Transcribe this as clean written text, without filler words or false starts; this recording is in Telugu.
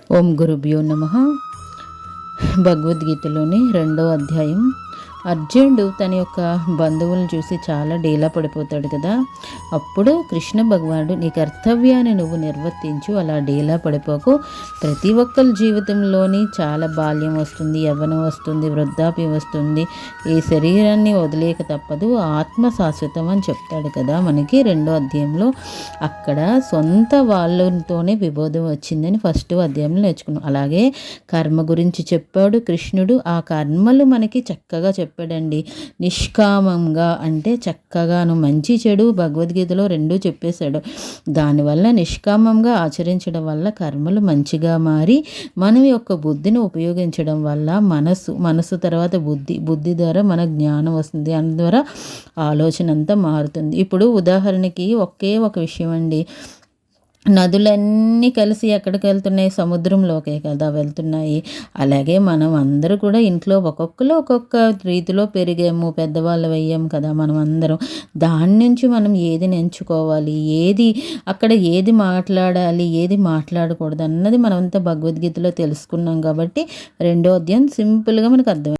ఓం గురుభ్యో నమః. భగవద్గీతలోని 2వ అధ్యాయం. అర్జునుడు తన యొక్క బంధువులను చూసి చాలా డీలా పడిపోతాడు కదా. అప్పుడు కృష్ణ భగవానుడు, నీ కర్తవ్యాన్ని నువ్వు నిర్వర్తించు, అలా డీలా పడిపోకు. ప్రతి ఒక్కరి జీవితంలోని చాలా బాల్యం వస్తుంది, యవ్వనం వస్తుంది, వృద్ధాప్యం వస్తుంది. ఈ శరీరాన్ని వదిలేక తప్పదు, ఆత్మ శాశ్వతం అని చెప్తాడు కదా మనకి 2వ అధ్యాయంలో. అక్కడ సొంత వాళ్ళతోనే విబోధం వచ్చిందని ఫస్ట్ అధ్యాయంలో నేర్చుకున్నాం. అలాగే కర్మ గురించి చెప్పాడు కృష్ణుడు. ఆ కర్మలు మనకి చక్కగా చెప్పాడండి. నిష్కామంగా అంటే చక్కగాను మంచి చెడు భగవద్గీతలో రెండూ చెప్పేశాడు. దానివల్ల నిష్కామంగా ఆచరించడం వల్ల కర్మలు మంచిగా మారి మనం యొక్క బుద్ధిని ఉపయోగించడం వల్ల మనసు తర్వాత బుద్ధి ద్వారా మన జ్ఞానం వస్తుంది. దాని ద్వారా ఆలోచన అంతా మారుతుంది. ఇప్పుడు ఉదాహరణకి ఒకే ఒక విషయం అండి. నదులన్నీ కలిసి ఎక్కడికి వెళ్తున్నాయి? సముద్రంలోకే కదా వెళ్తున్నాయి. అలాగే మనం అందరూ కూడా ఇంట్లో ఒక్కొక్క రీతిలో పెరిగాము, పెద్దవాళ్ళు అయ్యాం కదా మనం అందరం. దాని నుంచి మనం ఏది ఎంచుకోవాలి, అక్కడ ఏది మాట్లాడాలి, ఏది మాట్లాడకూడదు అన్నది మనమంతా భగవద్గీతలో తెలుసుకున్నాం. కాబట్టి 2వ అధ్యాయం సింపుల్గా మనకు అర్థం.